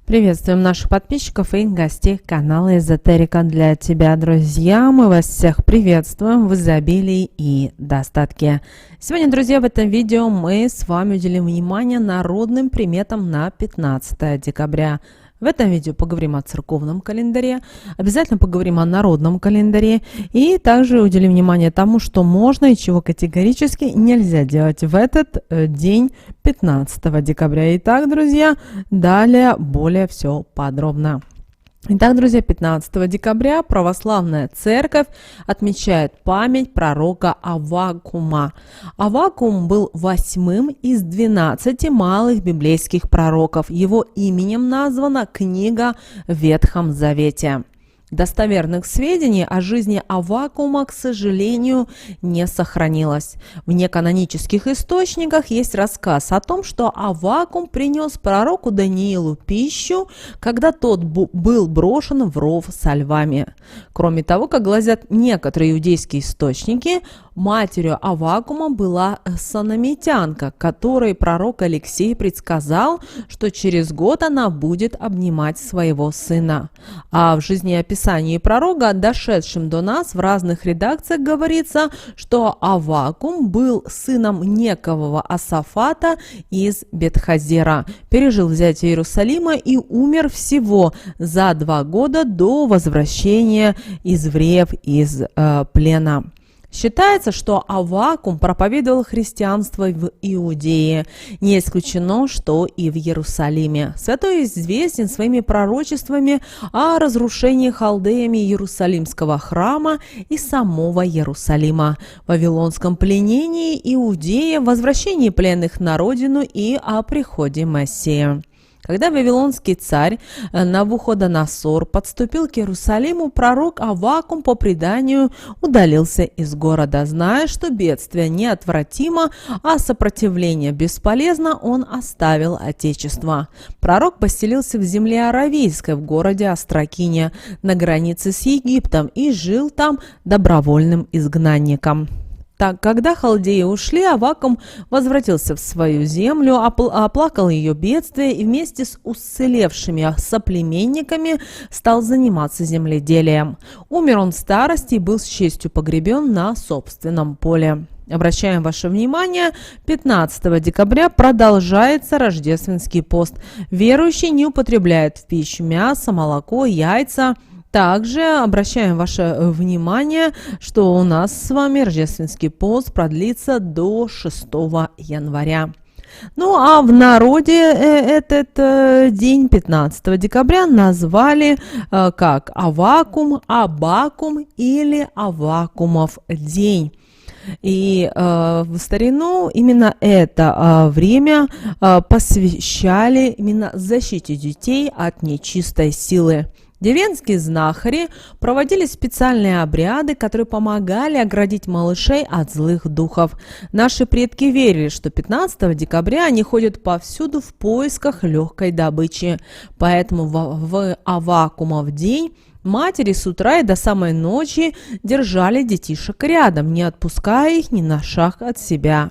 Приветствуем наших подписчиков и гостей канала Эзотерика для тебя, друзья. Мы вас всех приветствуем в изобилии и достатке. Сегодня, друзья, в этом видео мы с вами уделим внимание народным приметам на 15 декабря. В этом видео поговорим о церковном календаре, обязательно поговорим о народном календаре и также уделим внимание тому, что можно и чего категорически нельзя делать в этот день 15 декабря. Итак, друзья, далее более все подробно. Итак, друзья, 15 декабря православная церковь отмечает память пророка Аввакума. Аввакум был 8-м из 12 малых библейских пророков. Его именем названа книга в Ветхом Завете. Достоверных сведений о жизни Аввакума, к сожалению, не сохранилось. В неканонических источниках есть рассказ о том, что Аввакум принес пророку Даниилу пищу, когда тот был брошен в ров со львами. Кроме того, как гласят некоторые иудейские источники, матерью Аввакума была санамитянка, которой пророк Алексей предсказал, что через год она будет обнимать своего сына. А в жизнеописании пророка, дошедшем до нас в разных редакциях, говорится, что Аввакум был сыном некого Асафата из Бетхазера, пережил взятие Иерусалима и умер всего за 2 года до возвращения евреев из плена. Считается, что Аввакум проповедовал христианство в Иудее. Не исключено, что и в Иерусалиме. Святой известен своими пророчествами о разрушении халдеями Иерусалимского храма и самого Иерусалима, вавилонском пленении Иудеи, возвращении пленных на родину и о приходе Мессии. Когда вавилонский царь Навуходоносор подступил к Иерусалиму, пророк Аввакум по преданию удалился из города. Зная, что бедствие неотвратимо, а сопротивление бесполезно, он оставил отечество. Пророк поселился в земле Аравийской, в городе Астракине, на границе с Египтом, и жил там добровольным изгнанником. Так, когда халдеи ушли, Аввакум возвратился в свою землю, оплакал ее бедствие и вместе с уцелевшими соплеменниками стал заниматься земледелием. Умер он в старости и был с честью погребен на собственном поле. Обращаем ваше внимание, 15 декабря продолжается рождественский пост. Верующие не употребляют в пищу мясо, молоко, яйца. Также обращаем ваше внимание, что у нас с вами рождественский пост продлится до 6 января. Ну а в народе этот день 15 декабря назвали как Аввакум, Абакум или Аввакумов день. И в старину именно это время посвящали именно защите детей от нечистой силы. Деревенские знахари проводили специальные обряды, которые помогали оградить малышей от злых духов. Наши предки верили, что 15 декабря они ходят повсюду в поисках легкой добычи. Поэтому в Аввакумов день матери с утра и до самой ночи держали детишек рядом, не отпуская их ни на шаг от себя.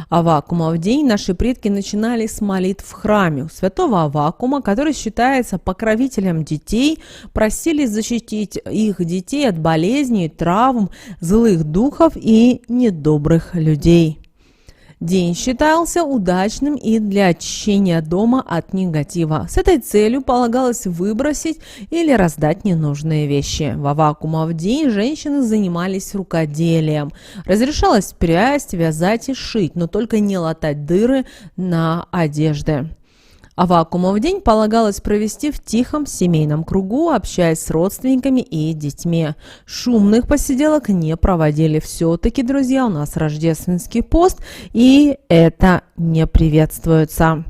Аввакумов день наши предки начинали с молитв в храме. У святого Аввакума, который считается покровителем детей, просили защитить их детей от болезней, травм, злых духов и недобрых людей. День считался удачным и для очищения дома от негатива. С этой целью полагалось выбросить или раздать ненужные вещи. В Аввакумов день женщины занимались рукоделием. Разрешалось прясть, вязать и шить, но только не латать дыры на одежде. Аввакумов день полагалось провести в тихом семейном кругу, общаясь с родственниками и детьми. Шумных посиделок не проводили. Все-таки, друзья, у нас рождественский пост, и это не приветствуется.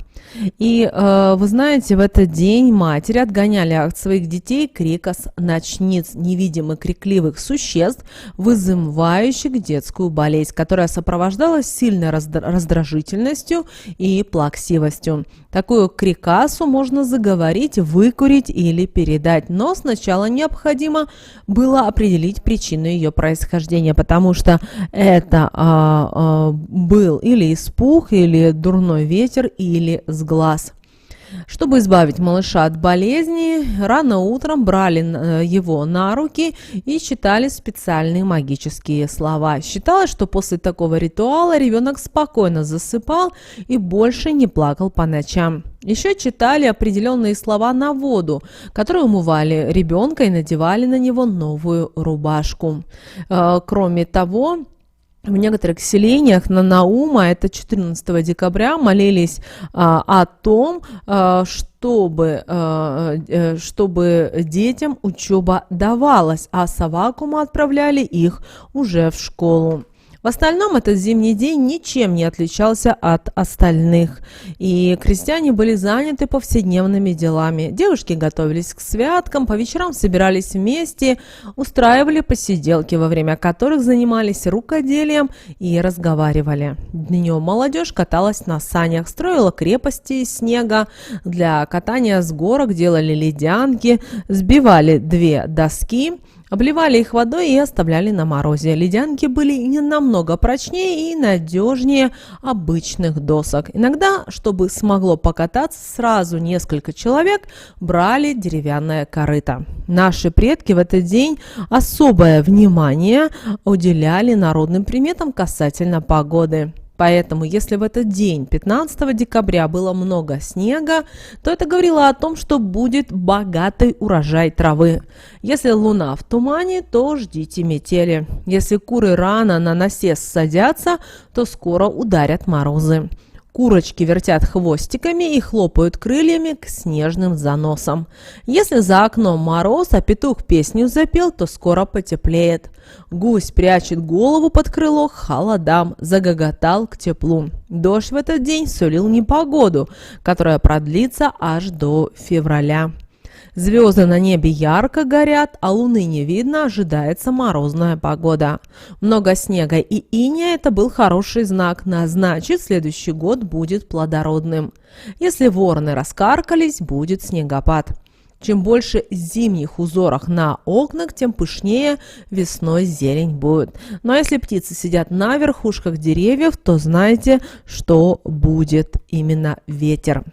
И вы знаете, в этот день матери отгоняли от своих детей крикос ночниц, невидимых крикливых существ, вызывающих детскую болезнь, которая сопровождалась сильной раздражительностью и плаксивостью. Такую крикасу можно заговорить, выкурить или передать, но сначала необходимо было определить причину ее происхождения, потому что это был или испуг, или дурной ветер, или сглаз. Чтобы избавить малыша от болезни, рано утром брали его на руки и читали специальные магические слова. Считалось, что после такого ритуала ребенок спокойно засыпал и больше не плакал по ночам. Еще читали определенные слова на воду, которые умывали ребенка и надевали на него новую рубашку. Кроме того, в некоторых селениях на Наума, это 14 декабря, молились о том, чтобы детям учеба давалась, а с Аввакума отправляли их уже в школу. В остальном этот зимний день ничем не отличался от остальных, и крестьяне были заняты повседневными делами. Девушки готовились к святкам, по вечерам собирались вместе, устраивали посиделки, во время которых занимались рукоделием и разговаривали. Днем молодежь каталась на санях, строила крепости из снега, для катания с горок делали ледянки, сбивали 2 доски, обливали их водой и оставляли на морозе. Ледянки были не намного прочнее и надежнее обычных досок. Иногда, чтобы смогло покататься сразу несколько человек, брали деревянное корыто. Наши предки в этот день особое внимание уделяли народным приметам касательно погоды. Поэтому, если в этот день, 15 декабря, было много снега, то это говорило о том, что будет богатый урожай травы. Если луна в тумане, то ждите метели. Если куры рано на насест садятся, то скоро ударят морозы. Курочки вертят хвостиками и хлопают крыльями к снежным заносам. Если за окном мороз, а петух песню запел, то скоро потеплеет. Гусь прячет голову под крыло к холодам, загоготал к теплу. Дождь в этот день сулил непогоду, которая продлится аж до февраля. Звезды на небе ярко горят, а луны не видно, ожидается морозная погода. Много снега и иния – это был хороший знак, значит, следующий год будет плодородным. Если вороны раскаркались, будет снегопад. Чем больше зимних узоров на окнах, тем пышнее весной зелень будет. Но если птицы сидят на верхушках деревьев, то знайте, что будет именно ветер.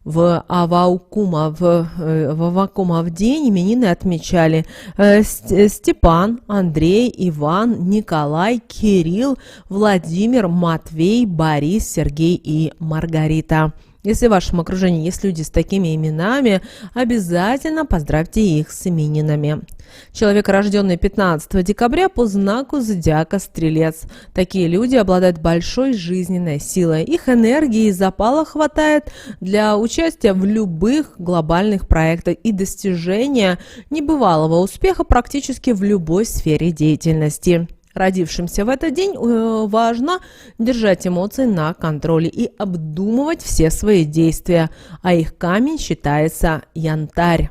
В Аввакумов день именины отмечали Степан, Андрей, Иван, Николай, Кирилл, Владимир, Матвей, Борис, Сергей и Маргарита. Если в вашем окружении есть люди с такими именами, обязательно поздравьте их с именинами. Человек, рожденный 15 декабря, по знаку зодиака Стрелец. Такие люди обладают большой жизненной силой. Их энергии и запала хватает для участия в любых глобальных проектах и достижения небывалого успеха практически в любой сфере деятельности. Родившимся в этот день важно держать эмоции на контроле и обдумывать все свои действия, а их камень считается янтарь.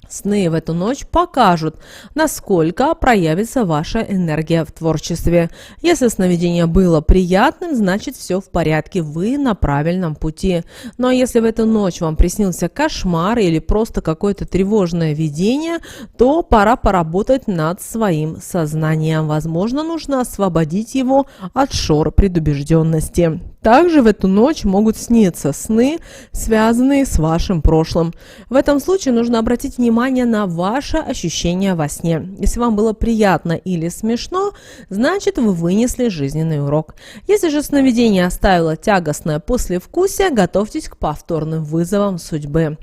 Сны в эту ночь покажут, насколько проявится ваша энергия в творчестве. Если сновидение было приятным, значит все в порядке, вы на правильном пути. Но если в эту ночь вам приснился кошмар или просто какое-то тревожное видение, то пора поработать над своим сознанием. Возможно, нужно освободить его от шор предубежденности. Также в эту ночь могут сниться сны, связанные с вашим прошлым. В этом случае нужно обратить внимание на ваши ощущения во сне. Если вам было приятно или смешно, значит, вы вынесли жизненный урок. Если же сновидение оставило тягостное послевкусие, готовьтесь к повторным вызовам судьбы.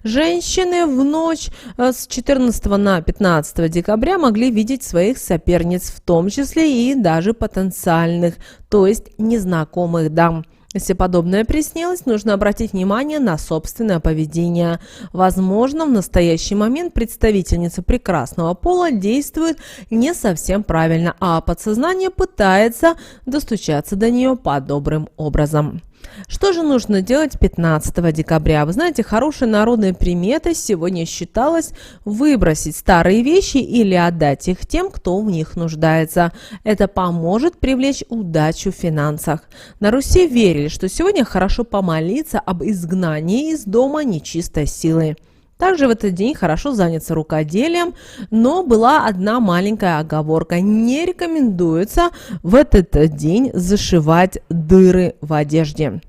Женщины в ночь с 14 на 15 декабря могли видеть своих соперниц, в том числе и даже потенциальных, то есть незнакомых дам. Если подобное приснилось, нужно обратить внимание на собственное поведение. Возможно, в настоящий момент представительница прекрасного пола действует не совсем правильно, а подсознание пытается достучаться до нее подобным образом. Что же нужно делать 15 декабря? Вы знаете, хорошей народной приметой сегодня считалось выбросить старые вещи или отдать их тем, кто в них нуждается. Это поможет привлечь удачу в финансах. На Руси верили, что сегодня хорошо помолиться об изгнании из дома нечистой силы. Также в этот день хорошо заняться рукоделием, но была одна маленькая оговорка. Не рекомендуется в этот день зашивать дыры в одежде.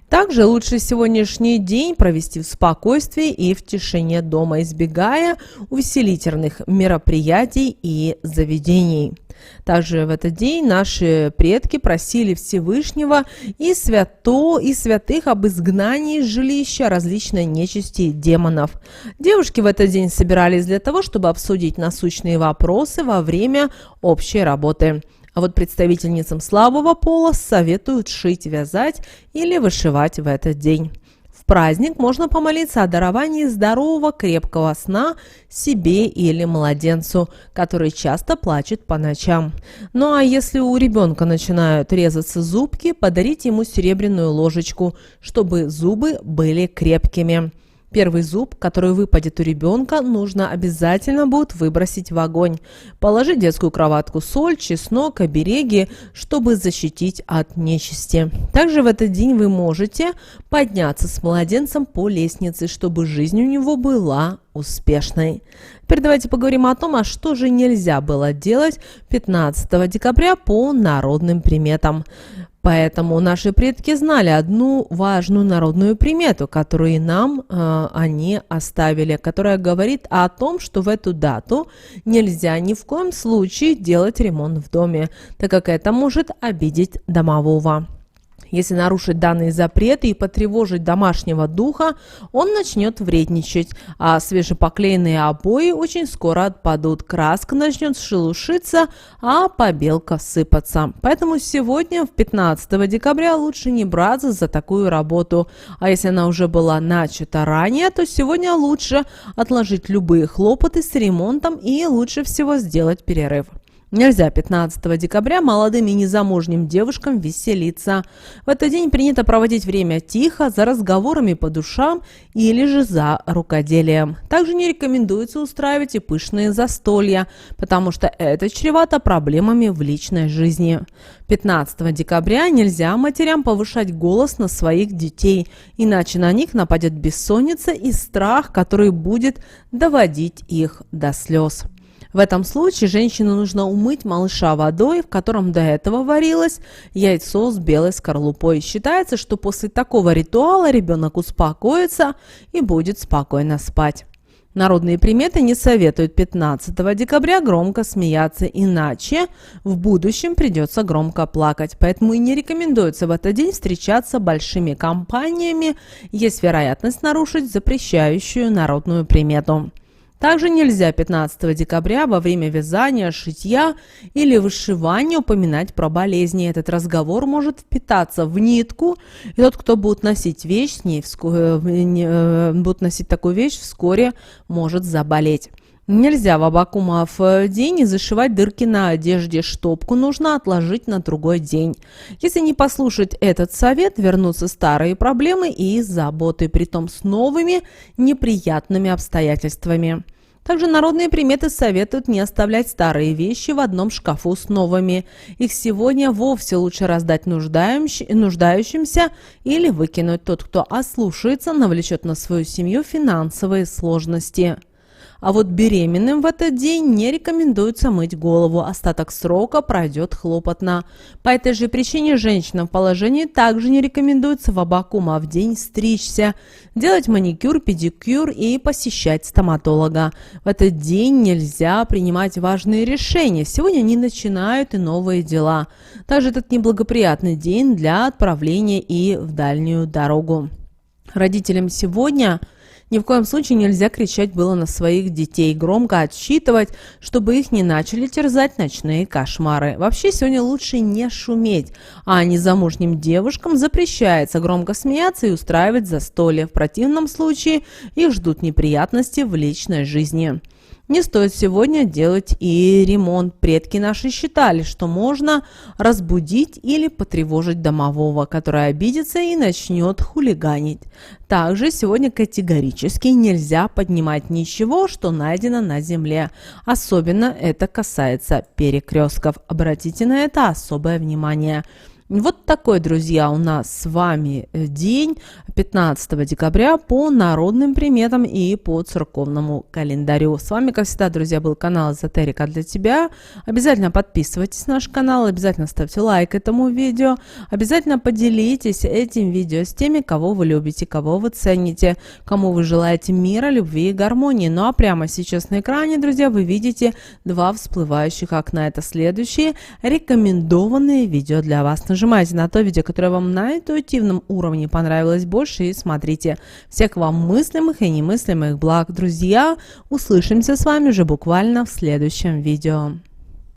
Также лучше сегодняшний день провести в спокойствии и в тишине дома, избегая увеселительных мероприятий и заведений. Также в этот день наши предки просили Всевышнего и святых об изгнании из жилища различной нечисти и демонов. Девушки в этот день собирались для того, чтобы обсудить насущные вопросы во время общей работы. А вот представительницам слабого пола советуют шить, вязать или вышивать в этот день. В праздник можно помолиться о даровании здорового крепкого сна себе или младенцу, который часто плачет по ночам. Ну а если у ребенка начинают резаться зубки, подарите ему серебряную ложечку, чтобы зубы были крепкими. Первый зуб, который выпадет у ребенка, нужно обязательно будет выбросить в огонь. Положить в детскую кроватку соль, чеснок, обереги, чтобы защитить от нечисти. Также в этот день вы можете подняться с младенцем по лестнице, чтобы жизнь у него была успешной. Теперь давайте поговорим о том, что же нельзя было делать 15 декабря по народным приметам. Поэтому наши предки знали одну важную народную примету, которую нам они оставили, которая говорит о том, что в эту дату нельзя ни в коем случае делать ремонт в доме, так как это может обидеть домового. Если нарушить данные запреты и потревожить домашнего духа, он начнет вредничать, а свежепоклеенные обои очень скоро отпадут, краска начнет шелушиться, а побелка сыпаться. Поэтому сегодня, в 15 декабря, лучше не браться за такую работу. А если она уже была начата ранее, то сегодня лучше отложить любые хлопоты с ремонтом и лучше всего сделать перерыв. Нельзя 15 декабря молодым и незамужним девушкам веселиться. В этот день принято проводить время тихо, за разговорами по душам или же за рукоделием. Также не рекомендуется устраивать и пышные застолья, потому что это чревато проблемами в личной жизни. 15 декабря нельзя матерям повышать голос на своих детей, иначе на них нападет бессонница и страх, который будет доводить их до слез. В этом случае женщине нужно умыть малыша водой, в котором до этого варилось яйцо с белой скорлупой. Считается, что после такого ритуала ребенок успокоится и будет спокойно спать. Народные приметы не советуют 15 декабря громко смеяться, иначе в будущем придется громко плакать. Поэтому и не рекомендуется в этот день встречаться большими компаниями, есть вероятность нарушить запрещающую народную примету. Также нельзя 15 декабря во время вязания, шитья или вышивания упоминать про болезни. Этот разговор может впитаться в нитку, и тот, кто будет носить такую вещь, вскоре может заболеть. Нельзя в Абакумов день зашивать дырки на одежде. Штопку нужно отложить на другой день. Если не послушать этот совет, вернутся старые проблемы и заботы, притом с новыми неприятными обстоятельствами. Также народные приметы советуют не оставлять старые вещи в одном шкафу с новыми. Их сегодня вовсе лучше раздать нуждающимся или выкинуть. Тот, кто ослушается, навлечет на свою семью финансовые сложности. А вот беременным в этот день не рекомендуется мыть голову, остаток срока пройдет хлопотно. По этой же причине женщинам в положении также не рекомендуется в Абакумов день стричься, делать маникюр, педикюр и посещать стоматолога. В этот день нельзя принимать важные решения, сегодня не начинают и новые дела. Также этот неблагоприятный день для отправления и в дальнюю дорогу. Родителям сегодня ни в коем случае нельзя кричать было на своих детей, громко отсчитывать, чтобы их не начали терзать ночные кошмары. Вообще сегодня лучше не шуметь, а незамужним девушкам запрещается громко смеяться и устраивать застолье. В противном случае их ждут неприятности в личной жизни. Не стоит сегодня делать и ремонт. Предки наши считали, что можно разбудить или потревожить домового, который обидится и начнет хулиганить. Также сегодня категорически нельзя поднимать ничего, что найдено на земле. Особенно это касается перекрестков. Обратите на это особое внимание. Вот такой, друзья, у нас с вами день 15 декабря по народным приметам и по церковному календарю. С вами, как всегда, друзья, был канал Эзотерика для тебя. Обязательно подписывайтесь на наш канал, обязательно ставьте лайк этому видео, обязательно поделитесь этим видео с теми, кого вы любите, кого вы цените, кому вы желаете мира, любви и гармонии. Ну а прямо сейчас на экране, друзья, вы видите два всплывающих окна. Это следующие рекомендованные видео для вас. Нажимайте на то видео, которое вам на интуитивном уровне понравилось больше, и смотрите. Всех вам мыслимых и немыслимых благ, друзья. Услышимся с вами уже буквально в следующем видео.